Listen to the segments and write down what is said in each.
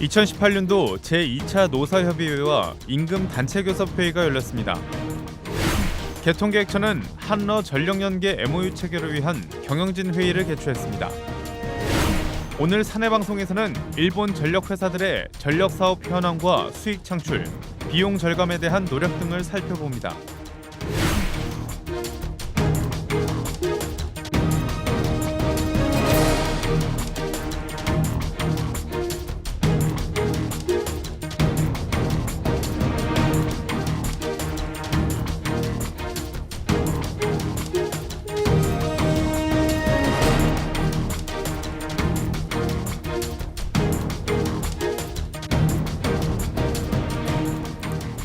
2018년도 제2차 노사협의회와 임금단체교섭회의가 열렸습니다. 개통계획처는 한러 전력연계 MOU 체결을 위한 경영진 회의를 개최했습니다. 오늘 사내방송에서는 일본 전력회사들의 전력사업 현황과 수익 창출, 비용 절감에 대한 노력 등을 살펴봅니다.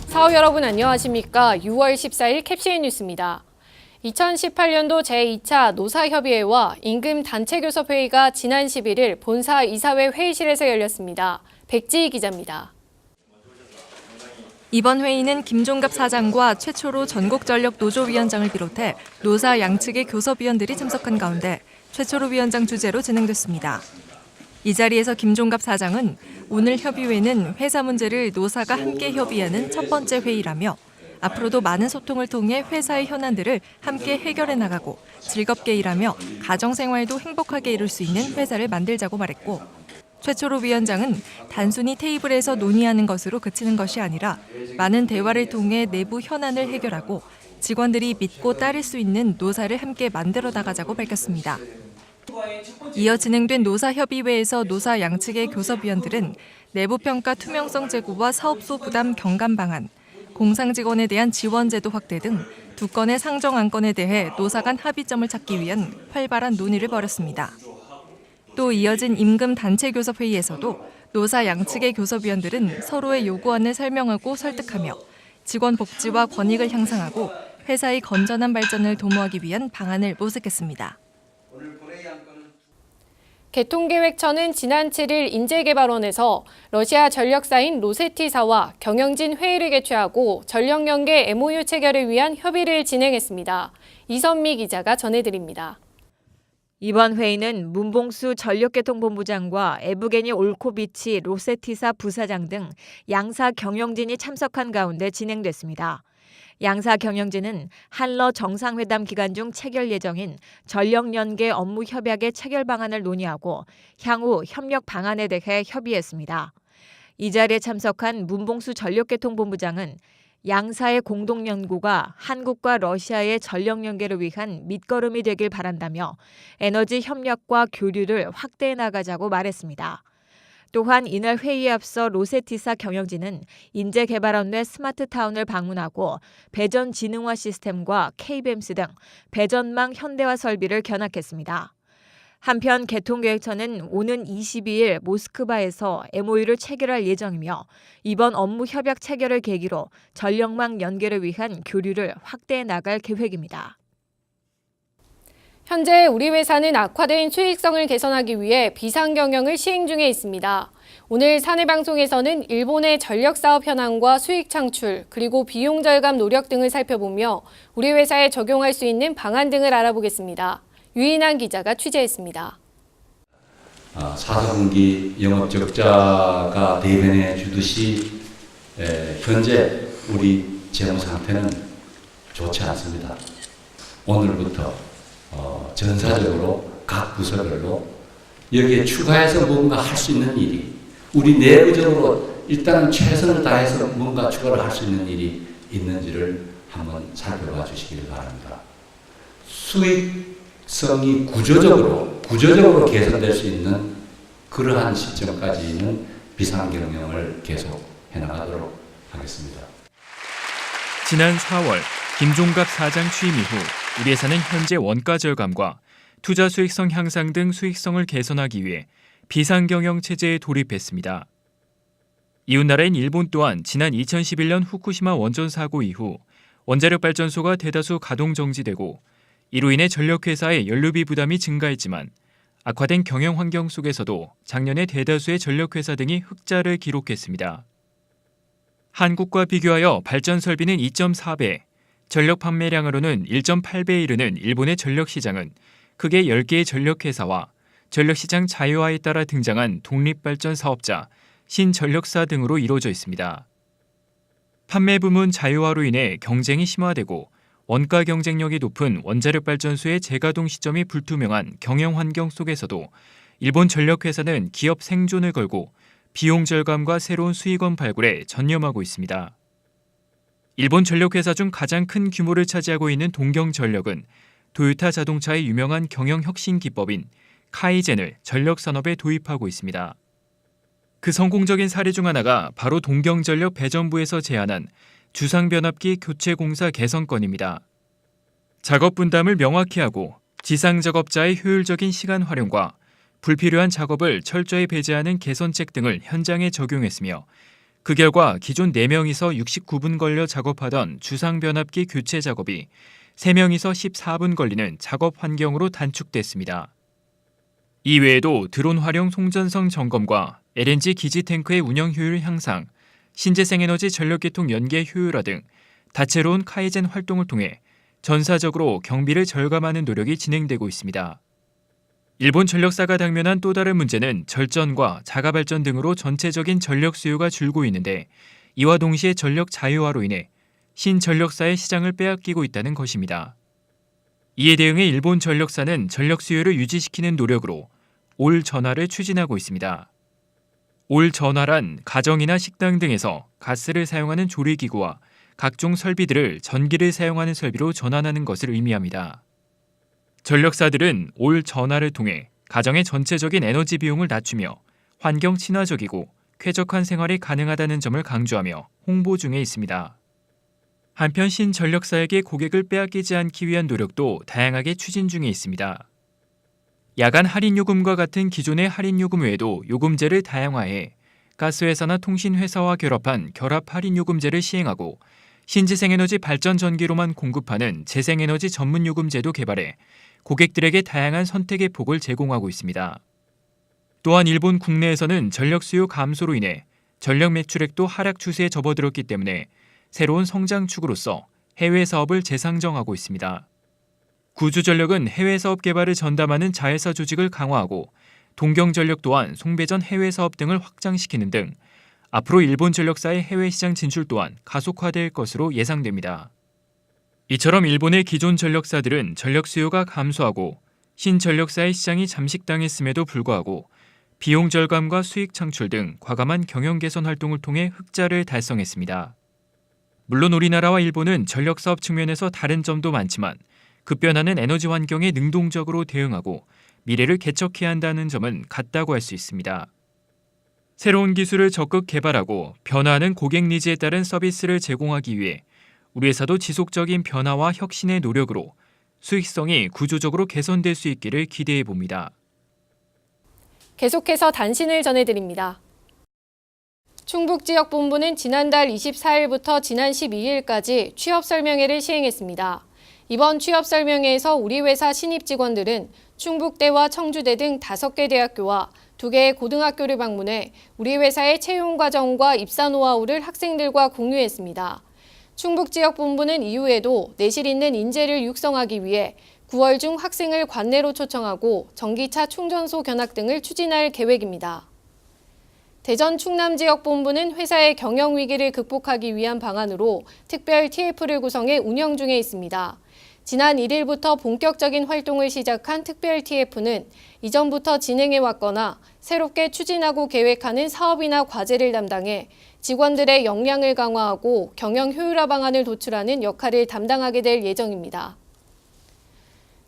사우 여러분 안녕하십니까? 6월 14일 캡시인 뉴스입니다. 2018년도 제2차 노사협의회와 임금단체교섭회의가 지난 11일 본사 이사회 회의실에서 열렸습니다. 백지희 기자입니다. 이번 회의는 김종갑 사장과 최초로 전국전력노조위원장을 비롯해 노사 양측의 교섭위원들이 참석한 가운데 최초로 위원장 주재로 진행됐습니다. 이 자리에서 김종갑 사장은 오늘 협의회는 회사 문제를 노사가 함께 협의하는 첫 번째 회의라며 앞으로도 많은 소통을 통해 회사의 현안들을 함께 해결해 나가고 즐겁게 일하며 가정생활도 행복하게 이룰 수 있는 회사를 만들자고 말했고, 최초로 위원장은 단순히 테이블에서 논의하는 것으로 그치는 것이 아니라 많은 대화를 통해 내부 현안을 해결하고 직원들이 믿고 따를 수 있는 노사를 함께 만들어 나가자고 밝혔습니다. 이어 진행된 노사협의회에서 노사 양측의 교섭위원들은 내부평가 투명성 제고와 사업소 부담 경감 방안, 공상직원에 대한 지원제도 확대 등 두 건의 상정 안건에 대해 노사 간 합의점을 찾기 위한 활발한 논의를 벌였습니다. 또 이어진 임금단체교섭회의에서도 노사 양측의 교섭위원들은 서로의 요구안을 설명하고 설득하며 직원 복지와 권익을 향상하고 회사의 건전한 발전을 도모하기 위한 방안을 모색했습니다. 개통계획처는 지난 7일 인재개발원에서 러시아 전력사인 로세티사와 경영진 회의를 개최하고 전력연계 MOU 체결을 위한 협의를 진행했습니다. 이선미 기자가 전해드립니다. 이번 회의는 문봉수 전력개통본부장과 에브게니 올코비치 로세티사 부사장 등 양사 경영진이 참석한 가운데 진행됐습니다. 양사 경영진은 한러 정상회담 기간 중 체결 예정인 전력연계 업무 협약의 체결 방안을 논의하고 향후 협력 방안에 대해 협의했습니다. 이 자리에 참석한 문봉수 전력개통본부장은 양사의 공동 연구가 한국과 러시아의 전력 연계를 위한 밑거름이 되길 바란다며 에너지 협력과 교류를 확대해 나가자고 말했습니다. 또한 이날 회의에 앞서 로세티사 경영진은 인재개발원 내 스마트타운을 방문하고 배전 지능화 시스템과 K뱀스 등 배전망 현대화 설비를 견학했습니다. 한편 개통계획처는 오는 22일 모스크바에서 MOU를 체결할 예정이며 이번 업무 협약 체결을 계기로 전력망 연계를 위한 교류를 확대해 나갈 계획입니다. 현재 우리 회사는 악화된 수익성을 개선하기 위해 비상경영을 시행 중에 있습니다. 오늘 사내방송에서는 일본의 전력사업 현황과 수익 창출, 그리고 비용 절감 노력 등을 살펴보며 우리 회사에 적용할 수 있는 방안 등을 알아보겠습니다. 유인한 기자가 취재했습니다. 4분기 영업 적자가 대변해 주듯이 현재 우리 재무 상태는 좋지 않습니다. 오늘부터 전사적으로 각 부서별로 여기에 추가해서 뭔가 할 수 있는 일이, 우리 내부적으로 일단 최선을 다해서 뭔가 추가를 할 수 있는 일이 있는지를 한번 살펴봐 주시길 바랍니다. 수익성이 구조적으로 개선될 수 있는 그러한 시점까지는 비상경영을 계속 해나가도록 하겠습니다. 지난 4월 김종갑 사장 취임 이후 우리 회사는 현재 원가 절감과 투자 수익성 향상 등 수익성을 개선하기 위해 비상경영 체제에 돌입했습니다. 이웃나라인 일본 또한 지난 2011년 후쿠시마 원전 사고 이후 원자력 발전소가 대다수 가동 정지되고 이로 인해 전력회사의 연료비 부담이 증가했지만 악화된 경영 환경 속에서도 작년에 대다수의 전력회사 등이 흑자를 기록했습니다. 한국과 비교하여 발전 설비는 2.4배, 전력 판매량으로는 1.8배에 이르는 일본의 전력 시장은 크게 10개의 전력회사와 전력시장 자유화에 따라 등장한 독립발전 사업자, 신전력사 등으로 이루어져 있습니다. 판매 부문 자유화로 인해 경쟁이 심화되고 원가 경쟁력이 높은 원자력 발전소의 재가동 시점이 불투명한 경영 환경 속에서도 일본 전력회사는 기업 생존을 걸고 비용 절감과 새로운 수익원 발굴에 전념하고 있습니다. 일본 전력회사 중 가장 큰 규모를 차지하고 있는 동경전력은 도요타 자동차의 유명한 경영 혁신 기법인 카이젠을 전력 산업에 도입하고 있습니다. 그 성공적인 사례 중 하나가 바로 동경전력 배전부에서 제안한 주상변압기 교체공사 개선건입니다. 작업 분담을 명확히 하고 지상 작업자의 효율적인 시간 활용과 불필요한 작업을 철저히 배제하는 개선책 등을 현장에 적용했으며 그 결과 기존 4명이서 69분 걸려 작업하던 주상변압기 교체 작업이 3명이서 14분 걸리는 작업 환경으로 단축됐습니다. 이외에도 드론 활용 송전성 점검과 LNG 기지 탱크의 운영 효율 향상, 신재생에너지 전력계통 연계 효율화 등 다채로운 카이젠 활동을 통해 전사적으로 경비를 절감하는 노력이 진행되고 있습니다. 일본 전력사가 당면한 또 다른 문제는 절전과 자가발전 등으로 전체적인 전력 수요가 줄고 있는데 이와 동시에 전력 자유화로 인해 신전력사의 시장을 빼앗기고 있다는 것입니다. 이에 대응해 일본 전력사는 전력 수요를 유지시키는 노력으로 올 전화를 추진하고 있습니다. 올 전화란 가정이나 식당 등에서 가스를 사용하는 조리기구와 각종 설비들을 전기를 사용하는 설비로 전환하는 것을 의미합니다. 전력사들은 올 전화를 통해 가정의 전체적인 에너지 비용을 낮추며 환경 친화적이고 쾌적한 생활이 가능하다는 점을 강조하며 홍보 중에 있습니다. 한편 신전력사에게 고객을 빼앗기지 않기 위한 노력도 다양하게 추진 중에 있습니다. 야간 할인요금과 같은 기존의 할인요금 외에도 요금제를 다양화해 가스회사나 통신회사와 결합한 결합 할인요금제를 시행하고 신재생에너지 발전 전기로만 공급하는 재생에너지 전문요금제도 개발해 고객들에게 다양한 선택의 폭을 제공하고 있습니다. 또한 일본 국내에서는 전력 수요 감소로 인해 전력 매출액도 하락 추세에 접어들었기 때문에 새로운 성장축으로서 해외 사업을 재상정하고 있습니다. 구주전력은 해외 사업 개발을 전담하는 자회사 조직을 강화하고 동경전력 또한 송배전 해외 사업 등을 확장시키는 등 앞으로 일본 전력사의 해외 시장 진출 또한 가속화될 것으로 예상됩니다. 이처럼 일본의 기존 전력사들은 전력 수요가 감소하고 신전력사의 시장이 잠식당했음에도 불구하고 비용 절감과 수익 창출 등 과감한 경영 개선 활동을 통해 흑자를 달성했습니다. 물론 우리나라와 일본은 전력사업 측면에서 다른 점도 많지만 급변하는 에너지 환경에 능동적으로 대응하고 미래를 개척해야 한다는 점은 같다고 할 수 있습니다. 새로운 기술을 적극 개발하고 변화하는 고객 니즈에 따른 서비스를 제공하기 위해 우리 회사도 지속적인 변화와 혁신의 노력으로 수익성이 구조적으로 개선될 수 있기를 기대해 봅니다. 계속해서 단신을 전해드립니다. 충북지역본부는 지난달 24일부터 지난 12일까지 취업설명회를 시행했습니다. 이번 취업설명회에서 우리 회사 신입 직원들은 충북대와 청주대 등 5개 대학교와 2개의 고등학교를 방문해 우리 회사의 채용 과정과 입사 노하우를 학생들과 공유했습니다. 충북지역본부는 이후에도 내실 있는 인재를 육성하기 위해 9월 중 학생을 관내로 초청하고 전기차 충전소 견학 등을 추진할 계획입니다. 대전 충남지역본부는 회사의 경영 위기를 극복하기 위한 방안으로 특별 TF를 구성해 운영 중에 있습니다. 지난 1일부터 본격적인 활동을 시작한 특별 TF는 이전부터 진행해왔거나 새롭게 추진하고 계획하는 사업이나 과제를 담당해 직원들의 역량을 강화하고 경영 효율화 방안을 도출하는 역할을 담당하게 될 예정입니다.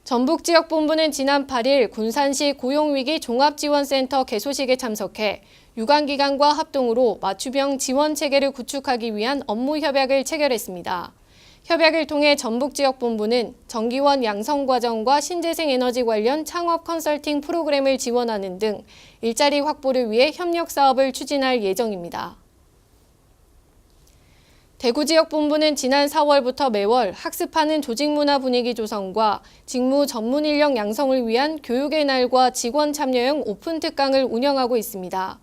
전북지역본부는 지난 8일 군산시 고용위기 종합지원센터 개소식에 참석해 유관기관과 합동으로 맞춤형 지원 체계를 구축하기 위한 업무 협약을 체결했습니다. 협약을 통해 전북지역본부는 정기원 양성과정과 신재생에너지 관련 창업 컨설팅 프로그램을 지원하는 등 일자리 확보를 위해 협력 사업을 추진할 예정입니다. 대구지역본부는 지난 4월부터 매월 학습하는 조직문화 분위기 조성과 직무 전문 인력 양성을 위한 교육의 날과 직원 참여형 오픈 특강을 운영하고 있습니다.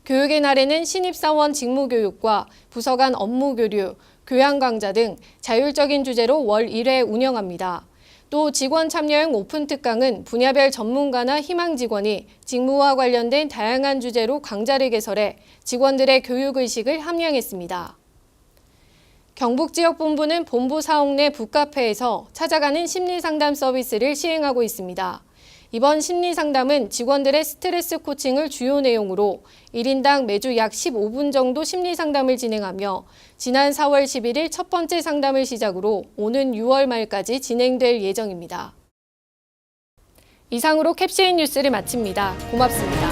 교육의 날에는 신입사원 직무교육과 부서 간 업무 교류, 교양 강좌 등 자율적인 주제로 월 1회 운영합니다. 또 직원 참여형 오픈 특강은 분야별 전문가나 희망 직원이 직무와 관련된 다양한 주제로 강좌를 개설해 직원들의 교육의식을 함양했습니다. 경북지역본부는 본부 사옥 내 북카페에서 찾아가는 심리상담 서비스를 시행하고 있습니다. 이번 심리상담은 직원들의 스트레스 코칭을 주요 내용으로 1인당 매주 약 15분 정도 심리상담을 진행하며 지난 4월 11일 첫 번째 상담을 시작으로 오는 6월 말까지 진행될 예정입니다. 이상으로 캡시인 뉴스를 마칩니다. 고맙습니다.